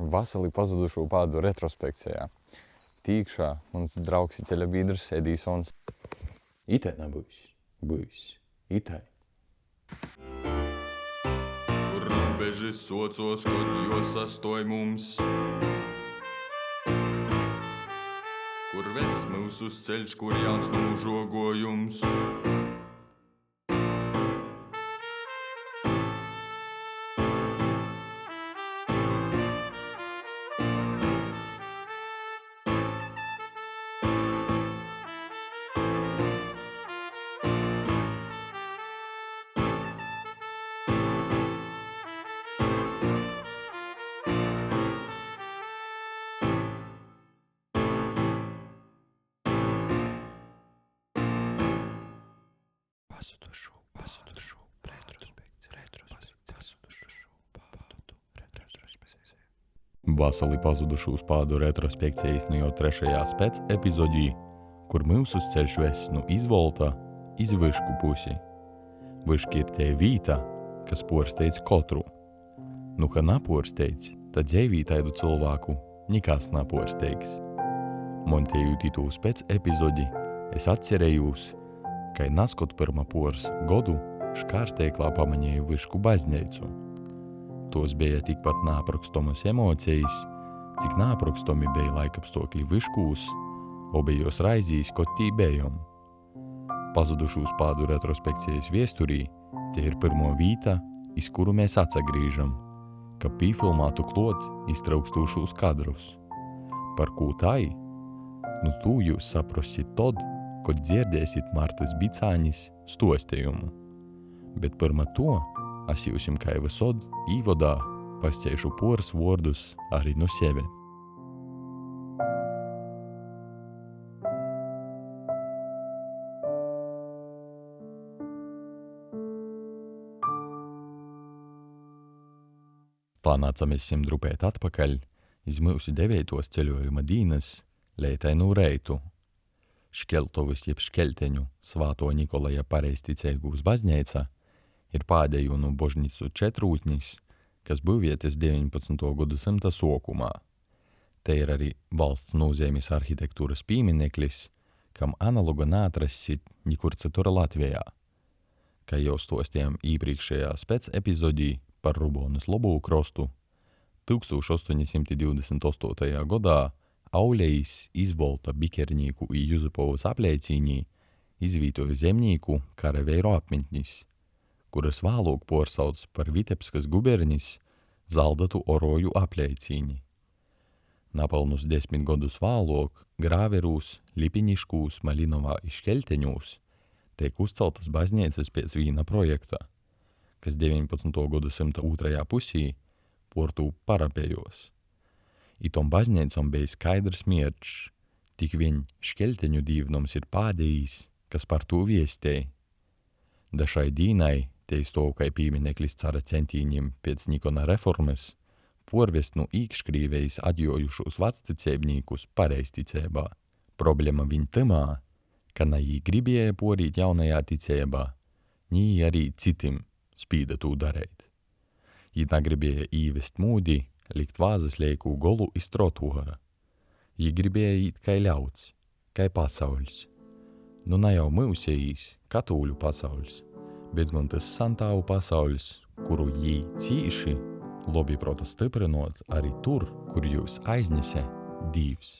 Vasali pazudušo pādu retrospekcijā. Tīkšā mums draugs ir ceļabīdrs Edisons. Itai nebūs. Itai. Kur robeži socios, kod jos sastoj mums. Kur ves mūs uz ceļš, kur jauns nožogojums. Vasali pazudušu uz pādu retrospekcijas nu jau 3. spēc epizodī, kur mūsu ceļš ves nu izvolta iz Vyšku pusi. Vyški ir te vīta, kas porsteidz kotru. Nu, ka naporsteidz, tad dzīvī taidu cilvēku nikas naporsteigs. Montējot itū spēc epizodi, es atcerējūs, kai naskot pirma pors godu škārsteiklā pamanēju Vyšku bazneicu. Tos bija tikpat nāprokstomas emocijas, cik nāprokstomi bija laikapstokļi Vyškūs, obejos raizīs, kot tī bejom. Pazudušu uz pādu retrospekcijas viesturī, te ir pirmo vīta, iz kuru mēs atsagrīžam, ka pīfilmātu klot iztraukstūšūs kadrus. Par kū tai? Nu tū jūs saprosit tod, kod dzirdēsit Martas Bicānis stostējumu. Bet pirma to, es jūsim kai visod īvodā pasceišu poras vordus arī no sevi. Tā nācamies drupēt atpakaļ iz mūsu 9. ceļojuma dīnas Leitainu reitu. Škeltovis jeb Škelteņu Svāto Nikolaja pareizticēgūs bazneica ir pādēju no božnicu četrūtnis, kas būvietis 19. gadsimta sokumā. Te ir arī valsts nozīmes arhitektūras pīmineklis, kam analoga nātrasit nikur citur Latvijā. Kā jau stostījām iepriekšējā spēc epizodī par Rubonas Lobū krostu, 1828. gadā Aulejis izvolta Bikernīku i Juzupovas apleicīnī izvītoja zemnīku karaveiru apmintnis, kuras vēlāk porsauc par Vitebskas gubernis Zaldatu Oroju apleicīni. Napelnus 10 gadus vēlāk Grāverūs, Lipiniškūs, Malinovā i Škelteņūs tiek uzceltas baznīcas pēc vīna projekta, kas 19. gadsimta 2. pusī portū parapējos. Itom baznīcom bija skaidrs mierķis, tik vien Škelteņu dīvnums ir pādējis, kas par to viestēja. Da šai dīnai te stov kai pīmineklis cara centīņiem pēc Nikona reformas, porvest nu īkškrīvējis atjojušos vecticēbnīkus pareizticībā. Problema viņ tymā, ka na jī gribēja porīt jaunajā ticībā, nī arī citim spīda tū dareit. Jī nagribēja īvest mūdi, likt vāzes leiku golu iz trotuara. Jī gribēja īt kai ļauts, kai pasauļs. Nu na jau mūsējīs, katūļu pasauļs, bet gan tas santāvu pasauļs, kuru jī cīši, lobi prota stiprinot arī tur, kur jūs aiznese Dīvs.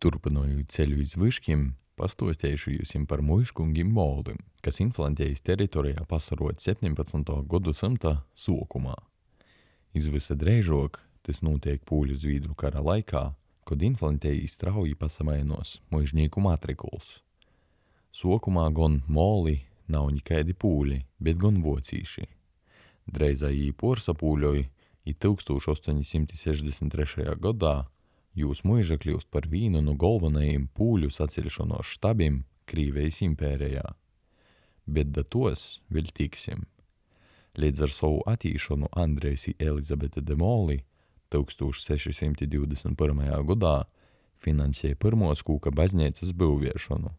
Turpinojot ceļu iz Vyškim, pastostējuši jūsim par muiškungim Moldim, kas inflantējas teritorijā pasarot 17. gadsimta sokumā. Iz visa dreižok tas notiek Pūļu Zvīdru kara laikā, kad inflantēji strauji pasamainos muižnieku matrikuls. Sokumā gon moli nav nikaidi pūļi, bet gon vocīši. Dreizā jī porsapūļoja i 1863. gadā jūs muiža kļūst par vīnu no galvenajiem pūļu saceļšanos štabim Krīvejas impērijā. Bet da tos vēl tiksim. Līdz ar savu attīšanu Andrejs i Elizabete de Moli 1621. gadā finansēja pirmos kūka baznīcas būviešanu.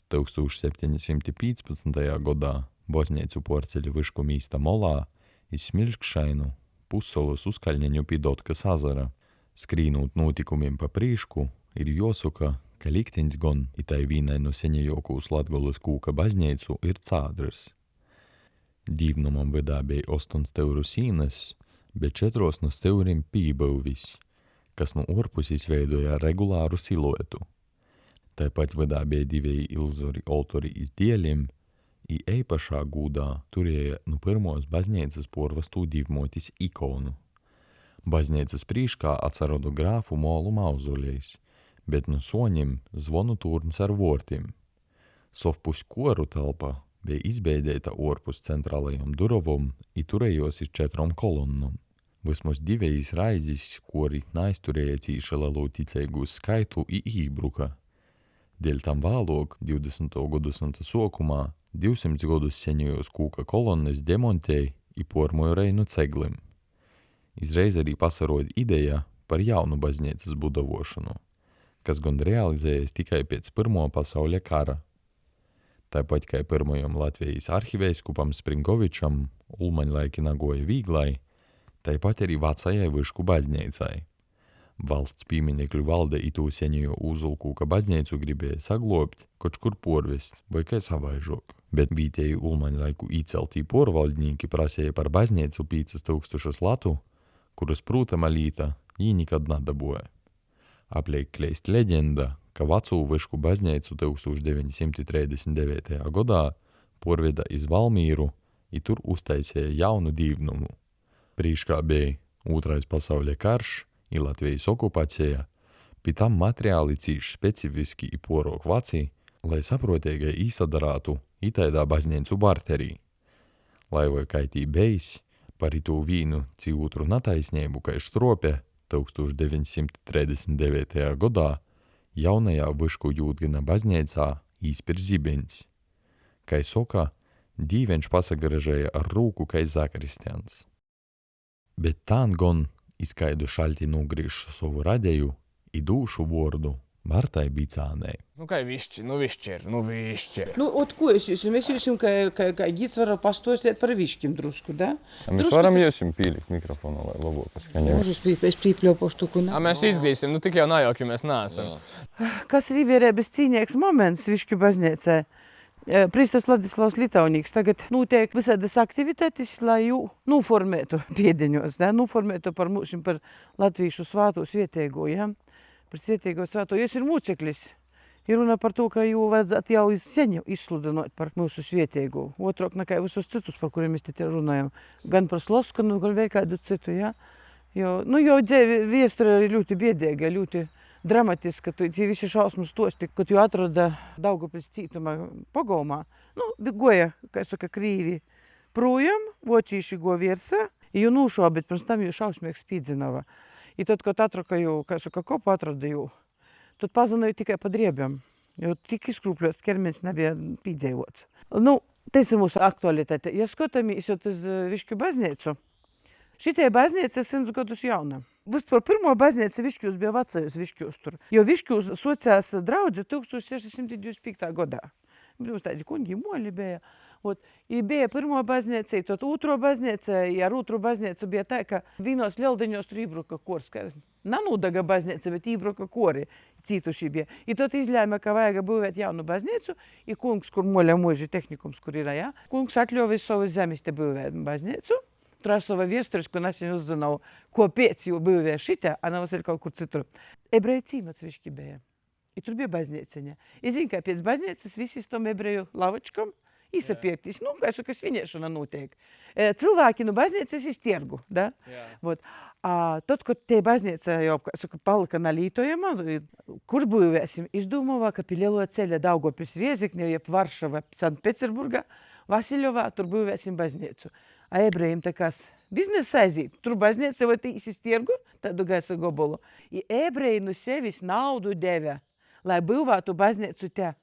1715. gadā baznīcu porceļa Vyšku mīsta Molā iz Smilkšainu pussolas uzkaļņeņu pi Dotkas azara. Skrīnūt notikumiem pa prīšku ir josuka, ka likteņs gon itai vīnai no senejokūs Latgolas kūka baznīcu ir cādrs. Dīvnumam vedā bija 8 steuru sīnas, bet 4 no steurim pībauvis, kas no orpusis veidoja regulāru siluetu. Tāpat vedā bija 2 ilzori oltori iz dieļiem, i eipašā gūdā turēja no pirmos baznīcas porvastu divmotis ikonu. Baznīcas prīškā atsarodu grāfu Molu mauzolejs, bet no soņim zvonu turns ar vortim. Sovpus koru telpa bija izbeidēta orpus centrālajam durovom i turējos iz 4 kolonnam. Vismaz 2 raizis, kuri naizturēja cīša lelu ticeigu skaitu i ībruka. Dēļ tam vēlāk, 20. gadsimta sokumā, 200 gadus senajos kūka kolonnes demontēja i pormoja reinu ceglim. Izreiz arī pasarod ideja par jaunu baznīcas budavošanu, kas gan realizējas tikai pēc Pirmo pasauļa kara. Tāpat kā pirmajam Latvijas arhivēskupam Springovičam ulmaņlaiki nagoja vīglai, tāpat arī vecajai Vyšku baznīcai. Valsts pīminekļu valde itū seņejo uzulkūka baznīcu gribēja saglobt, koč kur porvest vai kai savaižok. Bet vītēji ulmaņlaiku īceltī porvaldnīki prasēja par baznīcu 5000 latu, kuras prūtama līta jī nikad nadaboja. Apleik kleist leģenda, ka vecū Vyšku baznīcu 1939. gadā porveda iz Valmīru i tur uztaisēja jaunu dīvnumu. Prīškā bija Otrais pasauļa karš i Latvijas okupācija, pi tam materiāli cīši specifiski i porok vaci, lai saprotēgai īsadarātu itaidā baznīcu barterī. Lai vai kaitī bejs, par itū vīnu ci otru nataisnību, kai Štrope 1939. gadā jaunajā Vyšku Jūdgina baznīcā īspir zibeņs. Kai soka, dīveņš pasagaražēja ar rūku kai zakristians. Bet tān gon izskaidu šaļti nogrīšu savu radēju i dūšu vordu Martai Bicānei. Nu, kai višķi, nu višķi. Nu, ot ko es jūsim? Es jūsim, ka Gits var pastostēt par višķim drusku, da? Mēs varam jūsim pīlikt mikrofonu, lai labāk paskaņem. Es pīpļaupu štuku, A, mēs izgrīsim, nu tik jau najauki mēs neesam. Kas ir ievērēbis cīnieks moments Višķu baznīcē? Prīsters Ladislavs Litaunīgs tagad notiek visādas aktivitātes, lai jū noformētu piedeņos, da? Noformētu par mūšim par latvīšu svātu svietēgo, ja? Par svietēgo svātu. Jūs ir mūceklis. Ir runa par to, ka jū vajadzētu jau iz seņu izsludinot par mūsu svietēgo. Otrāk nekā visus citus, par kuriem mēs te runājam. Gan par Sloskanu, gan vēl kādu citu, ja? Jo dzēvi viestura ir ļoti biedēga, ļoti dramatiska. Tie visi šausmu stosti, kad jū atrada Daugavpils cītuma pogomā. Nu, goja, kā saka, krīvi projām, vocīši go viersā, jū nūšo, bet pirms tam jū šausmīgi spīdzinava. I tad, kad atraka jū, kā saka, kopu atrada jū, tad pazināju tikai pa driebiem, jo tik izkrūpļots ķermenis nebija pīdzēvots. Nu, tas ir mūsu aktualitāte. Ja skatāmies uz Višķu baznīcu, šitie baznīca ir 100 gadus jauna. Vispār pirmo baznīca Višķūs bija vecajos Višķūs tur, jo Višķūs sociās draudzi 1625. gadā. Mums tādi kuņģi moļi bija. I bija pirmo baznīca, tad otro baznīca, ar otru baznīcu bija tā, ka vienos ļeldeņos tur ībruka kors, ka nanūdaga baznīca, bet ībruka kori cītuši bija. I tad izlēma, ka vajag būvēt jaunu baznīcu, i kungs, kur moļa mūži tehnikums, kur ir, ja? Kungs atļovis savu zemes te būvēt baznīcu. Tur ar savu viesturisku nesen uzzinau, ko pēc jau būvē šitā, a nav vēl kaut kur citur. Ebreju cīmats Višķi bija. I tur bija baznīceņa. I zinu, ka pēc baznīcas visi s tom ebreju lavačkom izsapirktīs. Nu, kā es saku, svinēšana notiek. Cilvēki no baznīcas iz tirgu, da? Vot. Tad, kad te baznīca jau, kā saku, palika nalītojama, kur būvēsim, izdomāvā, ka pie Lieloja ceļa Daugavpils Riezikņa, jeb Varšava, Sanktpēterburga, Vasiļovā, tur būvēsim baznīcu. A ebrejiem takās biznesa aizīt, tur baznīca vai iz tirgu, tādu gaisa gobolu. I ebreji no sevis naudu deve, lai būvētu baznīcu te.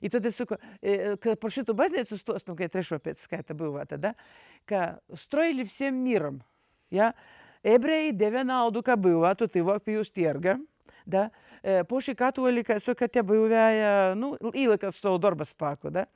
I tad es saku, ka par šitu baznīcu stostam, kai trešo pēc skaita būvāta, da? Ka strojili всем миром. Ja? Ebreji deve naudu, ka būvātu tīvāk pie jūs tirga. Da? Poši katolika, saka, te būvēja, nu, īlika savu darba spēku, da?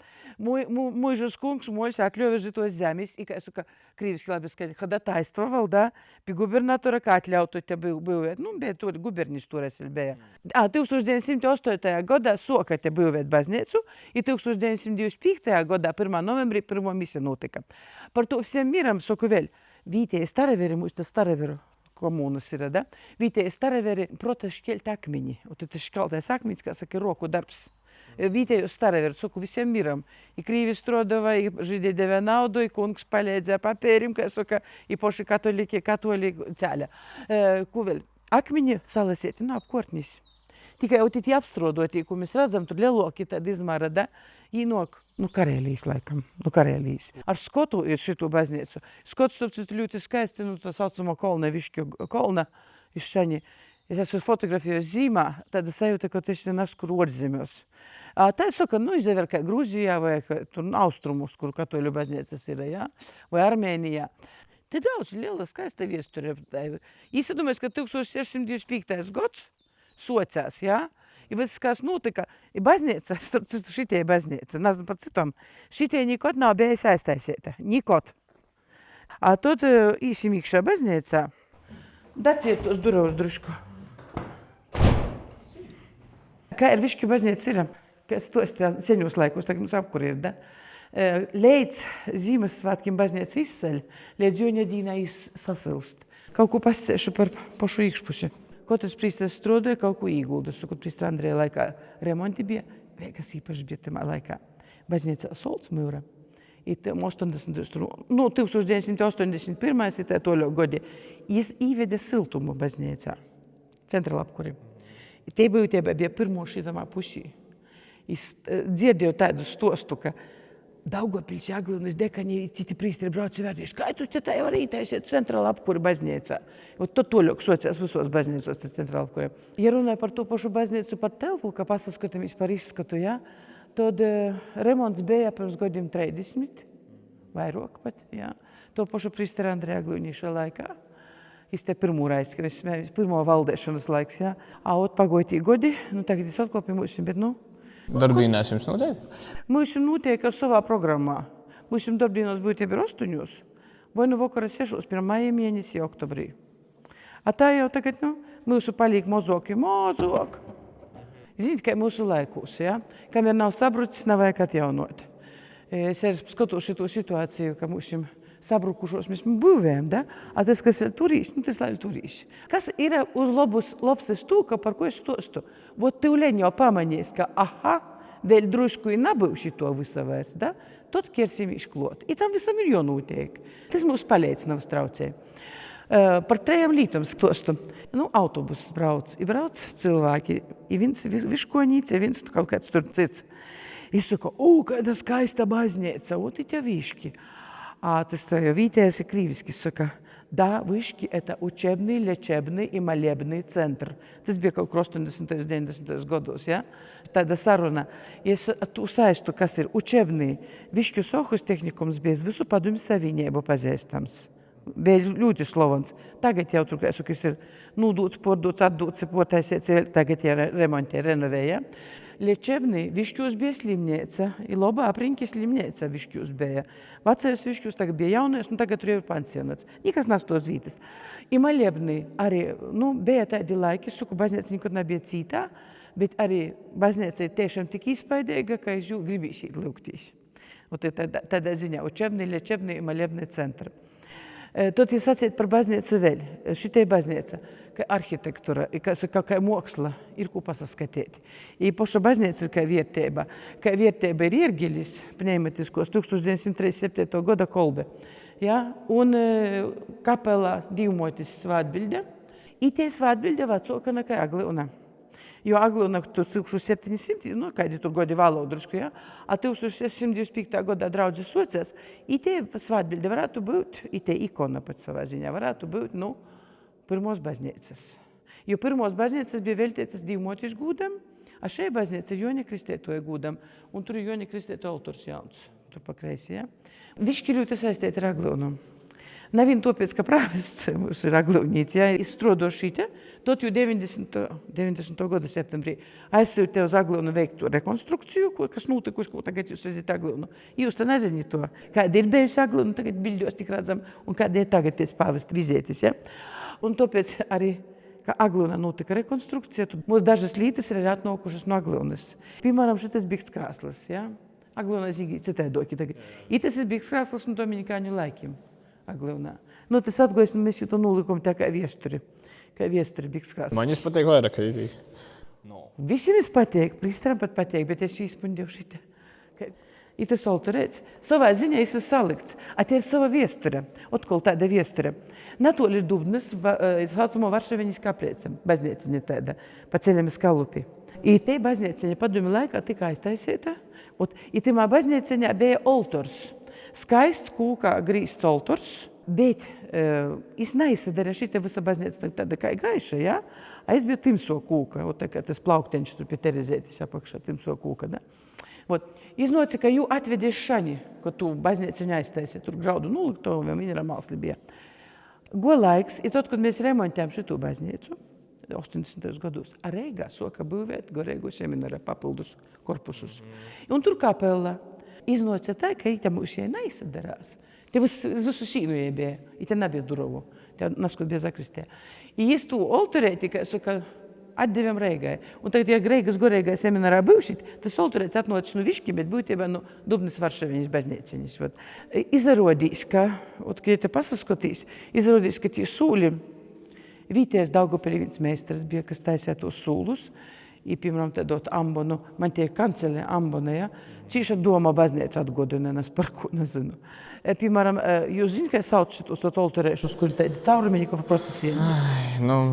Mūžas kungs mūs atļauja šitos zemes, i, kā saka, krīviski labi skaļi, hodataistvo valda pie gubernatora, ka atļautu te būvēt. Nu, bet tur gubernis turas vēl bija. 1908. gadā soka te būvēt baznīcu, i 1925. gadā 1. novembrī pirmo misija notika. Par to всем миром, saku vēl, Vītēji staraveri, mūs tas staraveru komunas ir, da? Vītēji staraveri prota šķelt akmeņi. Un tad šķeltais akmeņs, kā saka, roku darbs. Vītēji staraveri, saku, visiem miram. I krīvi strodava, i židē deve naudu, i kungs palēdzēja papērim, kā saka, i poši katoliki ceļa. Ko vēl? Akmeņi salasēti, nu, apkortnis. Tikai jau tī apstrodoti, ko mēs redzam, tur lieloki tādi izmēra, da? Īnok, nu, Karēlijas laikam, nu, Karēlijas. Ar Skotu ir šitu baznīcu. Skots, tāpēc, ļoti skaisti, nu, tā saucamo kolna, Višķu kolna, iz šani. Es esmu fotografējos zīmā, tāda sajūta, ka tas ir naskur orzemjos. Tā es saku, nu, izdever kā Grūzijā vai tur austrumus, kur katoļu baznīcas ir, ja? Vai Armēnijā. Te daudz liela skaista viesture. Īsadomājas, ka 1625. gads sociās, ja? I viss, kas notika, i baznīca, starp citu, šitie baznīca, nezinu par citom, šitie nikot nav bijis aiztaisīta, nikot. Tad īsim iekšā baznīcā, daciet tos durvus drušku. Kā ir Višķu baznīca ir, kas tos seņos laikos, tagad mums apkur ir, da? Līdz Zīmessvētkiem baznīca izceļ, līdz Joņadīnā sasilst. Kaut ko pascēšu par pašu iekšpusi. Katrs prīsters strodoja, kaut ko īgulda. Kad prīstera Andreja laikā remonti bija, kas īpaši bija tamā laikā. Baznīca solts mūra. I 1981. ir tā toļo godi. Jis īvede siltumu baznīcā. Centrālapkuri. Te bija pirmo šitamā pusī. Jis dzirdēja tādu stostu, ka Daugavpils Jāglavas dekani citi prīsteri brauca vērtieši. Kā tu te tā jau arī taisiet centrāla apkuri baznīcā? Tad toļok sociās visos baznīcos centrāla apkuri. Ja runāja par to pašu baznīcu, par telpu, ka pasaskatāmies par izskatu, ja, tad remonts bija pirms gadiem 30, vairāk pat, ja. To pašu prīsteri Andreja Jāglavnīša laikā. Es te pirmo reizi, ka mēs smējamies, pirmo valdēšanas laiks, ja. Ot pagoitī godi, nu tagad es atklāpju mūsim, bet nu. Darbdīnās jums notiek? Mūsim notiek ar savā programmā. Mūsim darbdīnos būtu jau ir 8, vai nu vakara 6, pirmā maija mēnesī, oktobrī. A tā jau tagad, nu, mūsu palīk mozok. Ziniet, kā mūsu laikos, ja? Kamēr nav sabrucis, nav vajag atjaunot. Es arī skatu šito situāciju, ka mūsim sabrukušos mēs būvējam, da? A tas, kas ir turīs, nu, tas lai turīs. Kas ir uz labs stūka, par ko es stostu? Vot tūleņ jau pamanīs, ka, vēl drušku i nabūv šito visa vairs, da? Tad kersim išklot. I tam visam ir jānotiek. Tas mūs palīdz nav straucē. Par 3 lītam stostu. Nu, autobus brauc cilvēki. I viens viškonīts, i viens kaut kāds tur cits. Es saku, kāda skaista baznīca, ot i tie viški. Tas Витясь кривиски сака. Да, вишки это учебный, лечебный и молебный центр. Tas bija kaut kur 80. 90. gados, ja? Tāda saruna. Es tu saistu, kas ir učebnī. Višķu Sohus tehnikums bija visu padomju savienību pazīstams. Bija ļoti slavens. Tagad jau tur, kas ir nūdūts, pordots, atdūts, potaisiets, tagad jau remontē, renovēja. Liečebnī Višķūs bija slimnīca, i labā apriņķi slimnīca Višķūs bija. Vecais Višķūs tagad bija jaunais, nu tagad tur jau ir pansionats. Nikas nas tos vītas. I Maļebnī arī, nu, bija tādi laiki, suku baznīca nekad nebija cītā, bet arī baznīca ir tiešām tik izpaidīga, ka es jū gribīšu lūgtīs. Tāda ziņā, Učebnī, Liečebnī i Maļebnī centra. Tad jūs sacīt par baznīcu vēl. Šitai baznīca, kā arhitektūra, kā moksla, ir ko pasaskatīt. I poša baznīca ir kā vierteiba. Kā vierteiba ir iergilis, pneumatiskos, 1937. Goda kolbe. Ja? Un kapelā divmotis svātbilde. I tie svātbilde vacoka nekā Agliuna. Jo Agliuna 1700, kādi tur godi valaudrušku, ja? A 1625. Godā draudzes sociās, i tie svātbilde varētu būt, i tie ikona pat savā ziņā varētu būt, pirmos baznīcas. Jo pirmos baznīcas bija veltītas divmotis gūdam, a šeit baznīca Joņa Kristētoja gūdam, un tur ir Joņa Kristētoja alturs jauns, tur pa kreisi, ja? Viški ļoti saistēt ar Agliunu. Nevien tāpēc, ka prāvests mums ir Agliunīts, ja, izstrodošīte, tot jau 90. Gada septembrī aizsūtē uz Agliunu veikt to rekonstrukciju, kas notikuši, ko tagad jūs redzat Agliunu. Jūs te nezināt to, kāda ir bijusi Agliunu, tagad biļļos tik redzam, un kāda ir tagad pēc pāvesta vizētis, ja. Un tāpēc arī, ka Agliunā notika rekonstrukcija, tad mūs dažas lītas ir arī atnākušas no Agliunas. Piemēram, šitas Bikts krāslas, ja. Agliunā zīgi citaidoki tagad. I tas ir Bikts krāslas no Dominikāņu laikiem. Agliunā. Tas atgojas, mēs jau to nulikam tā kā viesturi. Kā viesturi Bikts krāslas. Man jūs pateik vairāk arī. Visiem es pateik, prīstaram pat pateik, bet es izpundēju šitā. I tas alturēts. Savā ziņā es esmu salikts. Te ir sava viestura. Otkal tāda viestura. Natoli ir Dubnas, saucamo Varšaviņas kapleicam. Baznīciņa tāda, pa ceļam iz Kalupi. I te baznīciņa padomju laikā tika aiztaisīta. I timā baznīciņā bija oltors. Skaists kūkā grīsts oltors, bet es neizsadara šita visa baznīca tāda kā gaiša, ja? Es biju timso kūka, tā kā tas plaukteņš tur pie Terezētis apakšā, timso kūka, da? Iznoca, ka jū atvedīs šani, ka tu baznīcu neaiztaisi, tur graudu nuliktovu, minerālsli bija. Go laiks, i tad, kad mēs remontējam šitu baznīcu, 80. gados, a Reigā soka būvēt Reigu semināra papildus korpusus. Un tur kapela. Iznoca tā, ka ite mūs jai neizsadarās. Te visu šīnu jai bija, ite nebija durovu, te naskot bija zakristē. I jis tu olturēti, ka soka, atdevām Reigai. Un tagad, ja Reigas Goreigai seminārā būšit, tas olturēts atnocis no Viški, bet būtībā no Dubnas Varšaviņas baznīciņas. Izarodīs, ka te pasaskotīs, izarodīs, ka tie sūli, Vīties Daugavpilī viens meistars bija, kas taisīja tos sūlus, I, piemēram, tādot ambonu, man tie kancelē ambona, ja? Cīša doma baznīca atgodina, es par ko nezinu. Piemēram, jūs zināt, kā sauc šitos olturēšus, kur tādi caurumiņi, kā procesiem?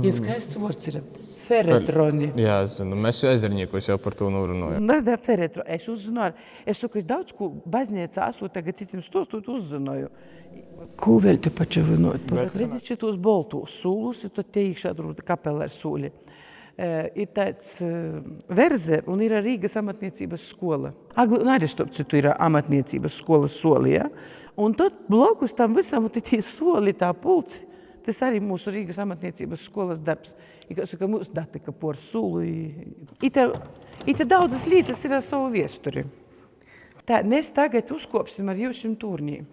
Ir skaists vārds ir feretroni. Jā, es zinu, mēs jau ezerņīkos jau par to norunājam. Da, feretroni. Es uzzināju, es saku, es daudz, ko baznīca esot, tagad citiem stostot uzzināju. Ko vēl te pačavinot? Redzit šitos boltos sūlus, ir tad te īkšā tur kapela ar sūli. Ir tāds verze un ir Rīgas amatniecības skola. Agliunā arī starp citu ir amatniecības skolas soli, ja? Un tad blokus tam visam tie soli, tā pulci, tas arī mūsu Rīgas amatniecības skolas darbs. I, kā saka, mūsu datika por sulu. I te daudzas lītas ir ar savu viesturi. Tā, mēs tagad uzkopsim ar jūsim turnī.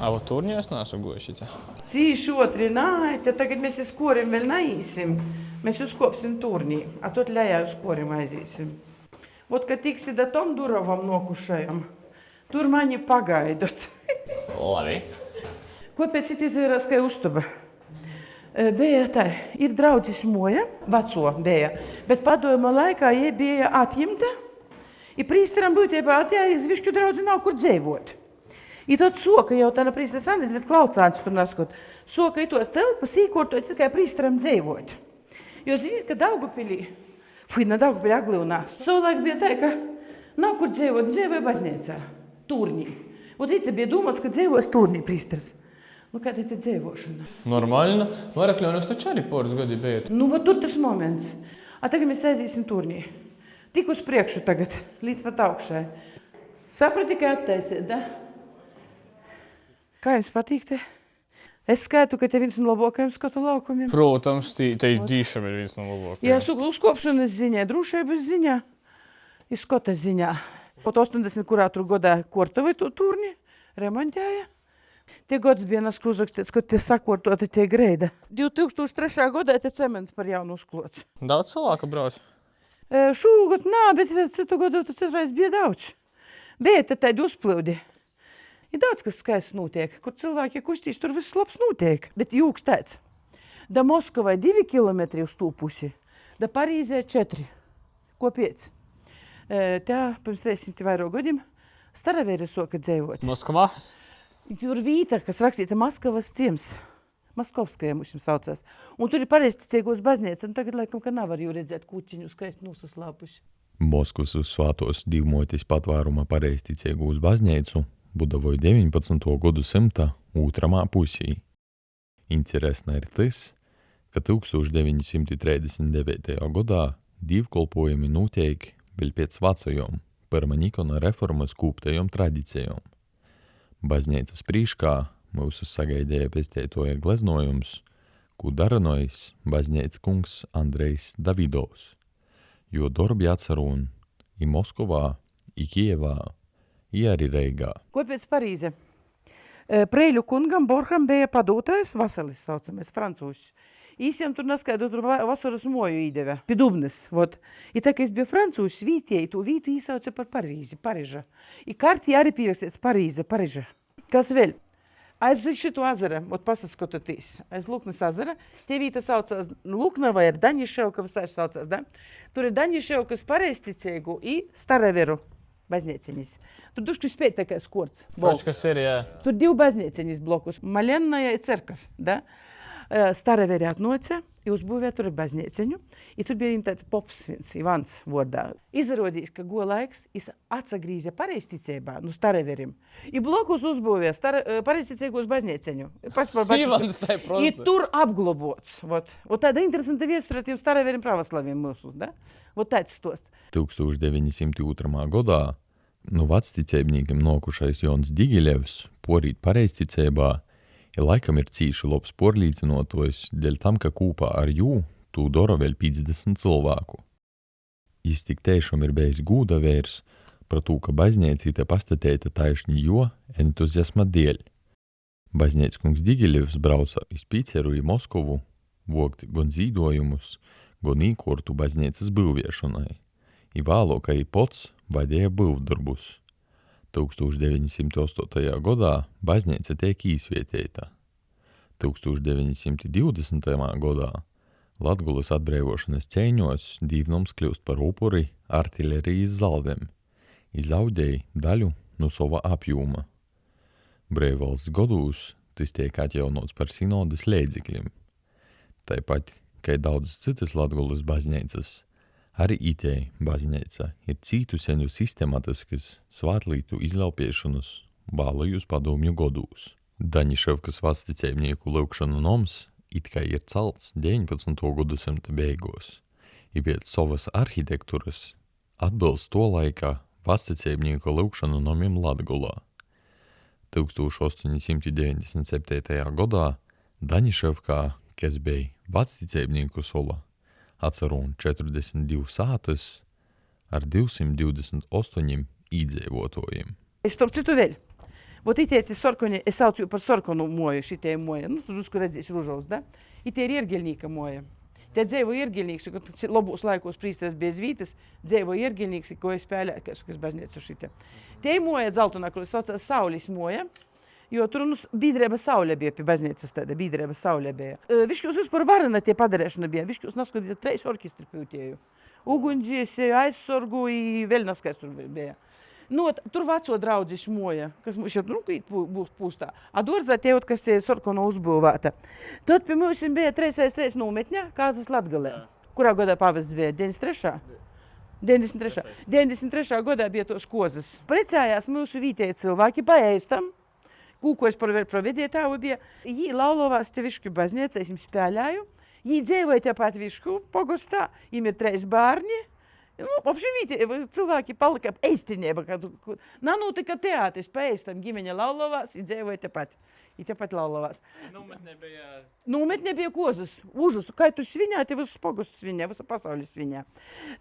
Avo turnī es neesmu gojuši. Cīši otri, tagad mēs uz korim vēl neīsim. Mēs uzkopsim turnī, a tot ļajā uz korim aizīsim. Kad tiksi da tom durovam nokušajam, tur mani pagaidot. Labi. Kāpēc it izvērās, ka uztuba? Bija tā, ir draudzis moja, veco bija, bet padomā laikā jai bija atjimta, I prīsteram būtībā atjājas višķu draudzi nav kur dzēvot. I tad soka jau tāda prīsteris Andis, bet klaucāns tur naskot. Soka I tos telpas īkortot tikai prīsteram dzēvot. Jo ziniet, ka Daugavpilī, Daugavpilī Agliunā, savulaik bija tā, ka nav kur dzēvot, dzēvoja baznīcā, turnī. Ite bija domāts, ka dzēvos turnī prīsteris. Kāda ir te dzēvošana? Normāli. Varakļonos taču arī poras gadi bija. Tur tas moments. Tagad mēs aizīsim turnī. Tik uz priekšu tagad, līdz pat augšai. Saprati, kā attaisīt, da? Kā jums patīk te? Es skaitu, ka te viens no labākajiem skatu laukumiem. Protams, te dīšam ir viens no labākajiem. Jā, uzkopšanas ziņā, drošības ziņā, I skota ziņā. Pat 80 kurā tur godā Kortavai to turni remontēja. Tie gods bija nas uzrakstīts, ka tie sakortoti tie greida. 2003. Godā te cements par jaunu uzklots. Daudz cilvēku brauc? Šogad nā, bet citu godu tas citreiz bija daudz. Bija te tādi uzplūdi. Ir daudz, kas skaists notiek, kur cilvēki kustīs, tur viss labs notiek. Bet jūks tāds, da Moskavai 2 kilometri uz tū pusi, da Parīzē 4. Kopiec? Tā, pirms 300 vairāk gadiem, Staraveri soka dzēvot. Moskavā? Tur vīta, kas rakstīta Maskavas ciems. Maskovskajam mums saucās. Un tur ir pareizticīgos baznīca, un tagad, laikam, ka nevar jau redzēt kūčiņu skaisti nosaslāpuši. Moskvas uz svātos divmotis patvēruma pareizticīgos baznīcu budavoja 19. gadsimta otramā pusī. Interesanti ir tas, ka 1939. gadā divkolpojumi notiek vēl pēc vecajām Pirmā Nikona reformas kūptajām tradicijām. Baznīcas prīškā mūsu sagaidēja pēstētoja gleznojums, ko daranojis baznīcas kungs Andrejs Davidovs, jo darbi atcerūn i Moskovā, i Kievā, i arī Reigā. Kopēc Parīze? Preļu kungam Borham bija padūtais Vaselis saucamies, francūšs. Īsiem tur naskaidu, tur vasaras moju īdeve, pie Dubnes, vot. I tā, ka es biju francūšs vītieji, to vītu īsauca par Parīzi, Pariža. I kartī arī pierakstīts Parīze, Pariža. Kas vēl? Aiz šito azara, ot pasaskototīs, aiz Luknas azara, tie vīta saucās Luknava ir Daņiševka, visai saucās, da? Tur ir Daņiševkas pareizticīgu i Staraveru baznīciņas. Tur duški spēt tā kā skorts. Kas ir, jā. Tur 2 baznīciņas blokus, Maļennaja i Cerkav, da? Staraveri atnoca, i uzbūvēja tur baznīciņu, i tur bija viņam tāds pops viens, Ivans vordā. Izrādījās, ka go laiks, is atsagrīze pareizticībā, nu Staraverim, i blokus uzbūvēja pareizticīgos baznīciņu. Ivans tai prosti. I tur apglobots, vot. Vot tāda interesanta viestura tiem Staraverim pravoslaviem mūsu, da? Vot tāds stosts. 1902. gadā no vecticībniekiem nokušais Jons Digilevs porīt pareizticībā i laikam ir cīši labs porlīcinotojs dēļ tam, ka kūpā ar jū tū dora vēl 50 cilvēku. Jis tik tiešām ir bijis gūda vērs par to, ka baznīcīte pastatēta taišņi jo entuziasma dēļ. Baznīcas kungs Digilevs brauca iz Pīceru i Moskovu vogt gan zīdojumus, gan īkortu baznīcas būviešanai. I vēlāk arī pots vadīja būvdarbus. 1908. gadā baznīca tiek īsvietēta. 1920. gadā Latgulas atbrīvošanas cīņos Dīvnoms kļūst par upuri artilerijas zalvem i zaudēja daļu no sava apjūma. Brīvvalsts godūs tas tiek atjaunots par sinodas līdzekļiem. Tāpat, kā daudzas citas Latgulas baznīcas, arī itē baznīca ir cītu seņu sistematiskas svātlītu izlaupiešanas vēlajus padomju godūs. Daņiševkas vecticībnieku lūkšanu noms it kā ir celts 19. gadsimta beigos, i pēc savas arhitektūras atbilst to laikā vecticībnieku lūkšanu nomiem Latgulā. 1897. gadā Daņiševkā, kas bija vecticībnieku sola, atcerūn 42 sātas ar 228 īdzēvotojiem. Es starp citu vēl. Vot itie sorkoni, es saucu par sorkonu moju, šitie moja. Nu, tu drusku redzēs ružos, da? Itie ir iergeļnīka moja. Te dzēvo iergeļnīks, kad labos laikos prīsters bez vītas, dzēvo iergeļnīks, ko es spēlē, kas baznīca šitie. Te moja dzeltonā, kur saucās Saulis moja, jo tur bīdrēba saule bija pie baznīcas tāda, bīdrēba saule bija. Višķus vispār varana tie padarēšana bija, višķus naskatīt 3 orkestri pūtēju. Uguņdziesēju, aizsorgu i vēl naskats tur bija. Nu, tur veco draudziši moja, kas mums jau būs pūstā. A dvorzā tie, kas tie sorkono uzbūvēta. Tad pie mums bija 3x3 nometņa Kāzas Latgalē. Kurā gadā pavests bija? 93. 93. gadā bija tos kozas. Precējās mūsu vītēji cilvēki paēstam. Kūkojas par vedietāvu bija. Jī laulovās te višku baznīca, es jums spēļāju. Jī dzēvoja tepat višku pogostā. Jīm ir 3 bārņi. Nu, apšivīti, cilvēki palika eistinēba. Nanūtika teātris paēstam ģimeņa laulovās, jī dzēvoja tepat. Jī tepat laulovās. Nometnē bija kozas, užus. Kā tu sviņā, te visus pogostus sviņā, visu pasauli sviņā.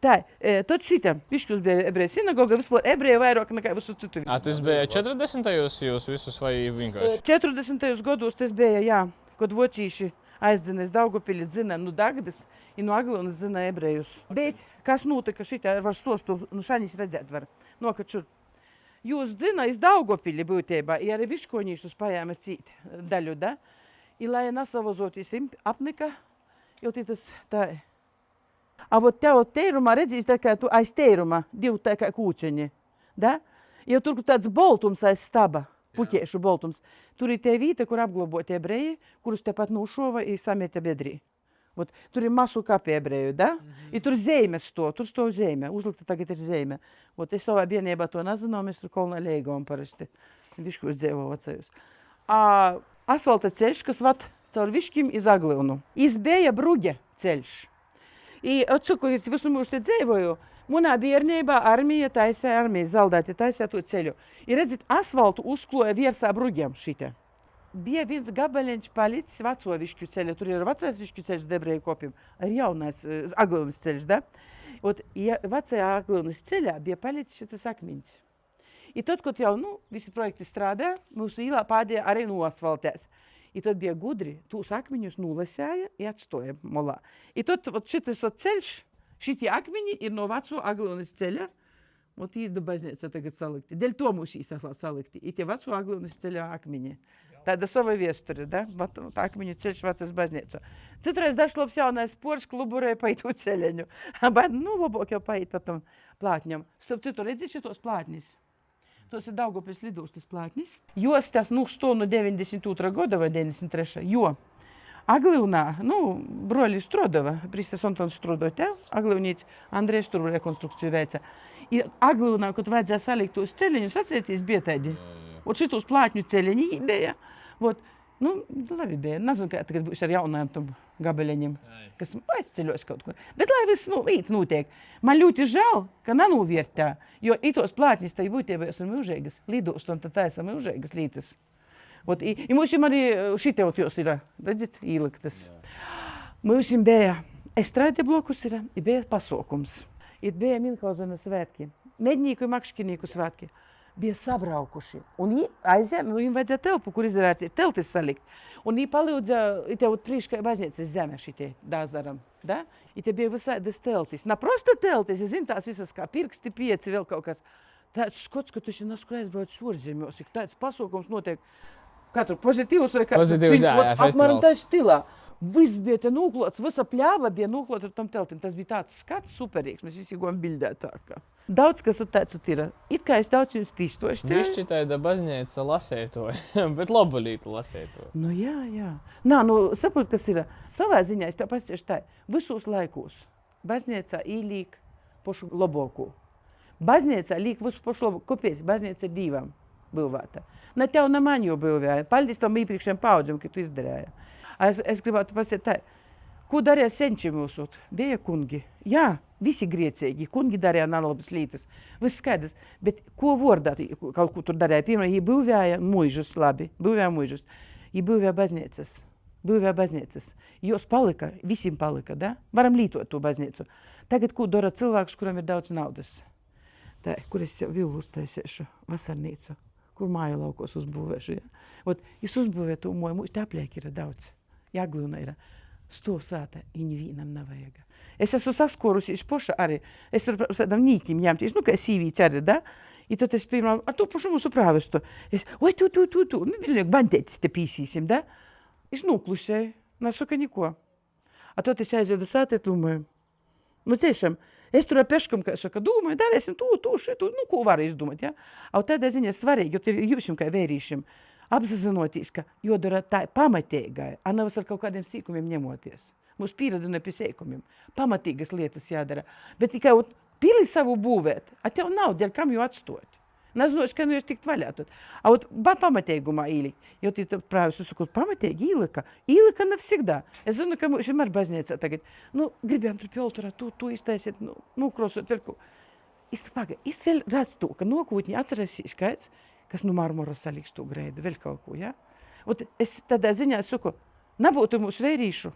Tā, tad šita, višķus bija ebreja sinagoga, vispār ebreja vairāk nekā visu citu. A tas bija 40. jūs visus vai vienkārši? 40. gados tas bija, jā, kad vocīši aizdzinās Daugavpili, zina nu Dagdas, i no Aglonas zina ebrejus. Bet kas notika šitā, var stostu, nu šanīs redzēt var. Nokat šur. jūs dzina iz Daugopili būtībā, i arī viškoņīšus pajāma cīt daļu, da? I lai nasavozoties apnika, jau tas tā. A vot tev teirumā redzīs tā kā tu aiz teirumā, divu tā kā kūčeņi, da? Jau tur tāds boltums aiz staba, puķiešu boltums. Tur ir tie vīta, kur apglobot ebreji, kurus tepat nušova i sameta bedrī. Vot, tur ir masu kapi ebreju, da? I tur zeime tur stov zeime, uzlikta tagad ir zeime. Vot, es savā bienībā to nezinu, mēs tur kolnā leigom parasti. Viškos dzēvo vecajus. Asfalta ceļš, kas vat caur viškim iz Aglivnu. Izbēja Bruge ceļš. I atsuku, es visu mūžu te dzēvoju, munā biernībā armija taisēja, armijas zaldāti taisēja to ceļu. I redzit, asfaltu uzkloja viersā Brugiem šite. Bija viens gabaliņš palicis veco višķu ceļa, tur ir vecais višķu ceļš Debreju kopim, ar jaunais Aglivnas ceļš, da? Ot, ja vecajā Aglivnas ceļā bija palicis šitas akmiņš. I tad, kad jau, visi projekti strādā, mūsu īlā pādēja arī noasfaltēs. I tad bija gudri, tūs akmiņus nulasēja i atstoja molā. I tad šitas ceļš, šitie akmiņi ir no veco Aglivnas ceļa, ot, īdu baznīca tagad salikti. Dēļ to mūs īsāklā salikti. I tie veco Aglivnas ceļa akmiņi. Tāda sava viesture, da? Tā akmiņu ceļš vatas baznīca. Citreiz dažlops jaunais sports kluburēja pa itu ceļeņu. Bet, labāk jau paiet pa tam plātņam. Starp citu, redzi šitos plātnis? Tos ir Daugavpils lidostas plātnis. Jos tas, stov no 92. goda vai 93. Jo Aglivnā, broļi Strodova, Pristas Antons Strodova te, Aglivnīts Andrejs tur rekonstrukciju veica. I Aglivnā, kad vajadzēja salikt tos ceļeņus, atcerieties, bija tādi. Ot šitos plātņu ceļeņi bija. Vot, labi bija. Nezinu, kā tagad būs ar jaunajiem tam gabaleņiem, kas aizceļos kaut kur. Bet lai viss, īt notiek. Man ļoti žēl, ka nanūvērtā, jo itos plātņis tai būtībā esam mūžēgas. Lidostam tad esam mūžēgas lītas. Vot, i mūsim arī šitie ot jos ir, redzit, īliktas. Mūsim bija estrāde blokus ir, i bija pasaukums. I bija Minhauzena svētki, mednīku i makškinīku svētki. Bija sabraukuši. Un viņiem vajadzēja telpu, kur izvērties, teltis salikt. Un viņi palīdza, te priekškai baznīcas zeme šitie dāzaram, da? I te bija visādas teltis. Na prosta teltis, es zinu, tās visas kā pirksti, pieci, vēl kaut kas. Tāds skots, ka tu neskur aizbrauc ārzemēs, ik tāds pasaukums notiek. Katru pozitīvs vai katru apmēram tā stilā. Viss bija te nūklots, visa pļāva bija nūklota ar tam teltim. Tas bija tāds skats superīgs, mēs visi gojam bildēt tā kā. Daudz, kas tāds ir. It kā es daudz jums pīstoši. Višķi tāda baznīca lasētoja, bet labolīta lasētoja. Jā. Saprot, kas ir. Savā ziņā es tā pasiešu tā. Visos laikos baznīcā īlīk pošu loboku. Baznīcā līk visu pošu loboku. Kāpēc? Baznīca ir divam būvēta. Ne tev, ne man jau būvēja. Paldies tam iepriekšējiem paudzēm, ka tu izdarēji. Es gribētu pasiet tā, ko darīja senči mūsu? Bija kungi. Jā, visi griecīgi. Kungi darīja nalabas lītas. Viss skaidrs. Bet ko vordā kaut ko tur darīja? Piemēram, viņi būvēja muižus labi. Būvēja muižus. Viņi būvēja baznīcas. Jos palika, visiem palika, da? Varam lītot to baznīcu. Tagad, ko dara cilvēks, kuram ir daudz naudas? Tā, kur es jau villu uztaisēšu? Vasarnīcu. Kur māju laukos uzbūvēšu, ja? Ot, es uzbūvēju to moju, mums te apliek ir daudz. Aglivna ir. Stāvsāta, viņa vīnam nevajag. Es esmu saskorusi poša arī. Es ar sādam nīkim jāmties, kā sīvīts arī, da? I tad es pirmā, ar to pašu mūsu prāvestu. Es, oi, tu. Bandētis te pīsīsim, da? Es noklusēju, nesaku neko. A tad es aizvedu sāti, domāju. Tiešām, es tur ar peškam, kā saka, domāju, darēsim šitu, ko var izdomāt, ja? A tādā ziņā svarīgi, jo jūsim kā vērīšiem. Apzinoties, ka jodara tā pamatīgai, a nevis ar kaut kādiem sīkumiem ņemoties. Mums pieredina pie sīkumiem. Pamatīgas lietas jādara. Bet tikai pili savu būvēt, a tev nav, dēļ kam jau atstot. Nezinoši, ka jūs tikt vaļā. A pamatīgumā īlikt. Jo tie prāvis uzsakot, pamatīgi īlika nevsegdā. Es zinu, ka mums vienmēr baznīcā tagad, gribējām tur pjolturā, tu iztaisiet, krosot vēl ko. Es vēl redz to, ka nokūtņi atcerēsīs kāds, kas marmora saliks to greidu, vēl kaut ko, ja? Es tādā ziņā saku, nebūtu mūsu vērīšu.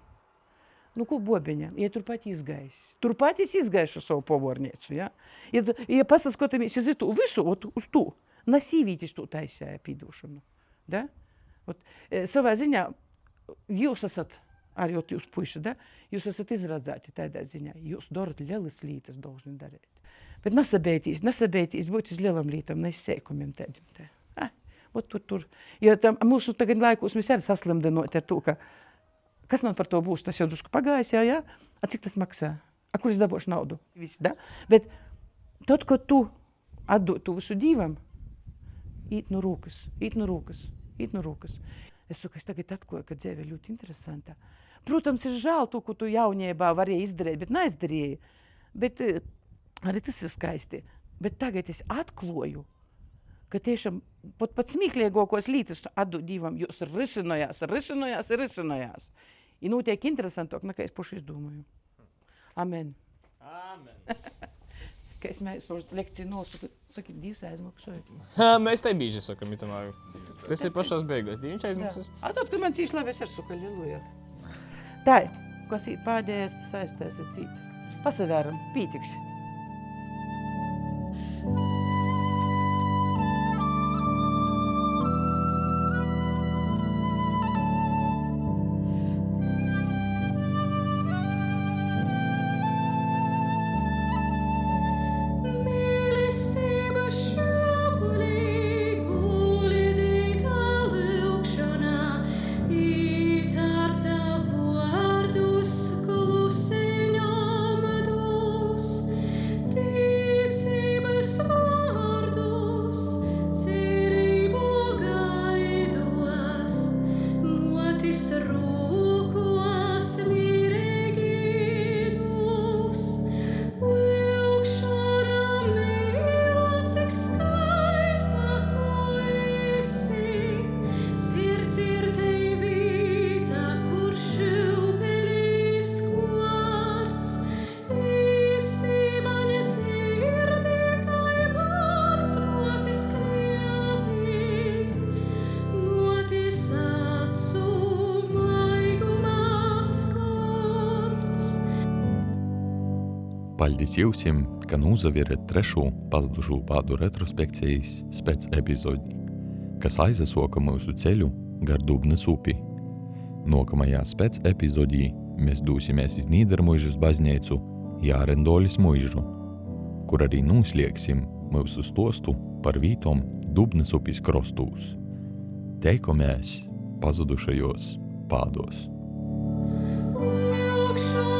Ko bobiņa? Ja turpat izgais. Turpat es izgaišu savu povorniecu, ja? Ja pasaskotamies uz to visu, uz to, nasīvītis to taisēja pīdošanu, da? Savā ziņā jūs esat, arī jūs puiši, da? Jūs esat izradzēti tādā ziņā. Jūs darat lielas lītas, должны darīt. Bet nesabeitīs būt uz lielam lītam, ne sēkumiem tēdim te. Tur. Ja mūsu tagad laikos mēs arī saslimdinot ar to, ka kas man par to būs, tas jau drusku pagājis, jā? A cik tas maksā? A kur es dabūšu naudu? Visi, da? Bet tad, kad tu atdod tu visu Dīvam, īt no rūkas. Es saku, es tagad atklāju, ka dzīve ir ļoti interesanta. Protams, ir žēl to, ko tu jauniebā varēji izdarīt, bet neizdarīji. Bet arī tas ir skaisti. Bet tagad es atklāju, ka tiešām pat smīkliegākos lītas atdod Dīvam, jūs risinājās. I notiek interesantāk, nekā es paši izdomāju. Amen. Ka es mēs varu lekciju nosaka, saki, Dievs aizmaksāju. Mēs te bīži sakam itamā. Tas ir pašās beigās. Diviņš aizmaksas. Tad, kad man cīši labi, es ar suka liluju. Tā, kas ir pādējais, tas aizstās ar cītu. Pasavēram, pītiks. Paļdis jūsim, ka nūzaviret trešo pazudušo pādu retrospekcijas spēc epizodi, kas aizasoka mūsu ceļu gar Dubnas upi. Nokamajā spēc epizodī mēs dūsimies iz Nīdermuižas bazneicu Jārendolis muižu, kur arī nūslieksim mūsu stostu par vītom Dubnas upis krostūs. Teikomies pazudušajos pādos. Lūkšu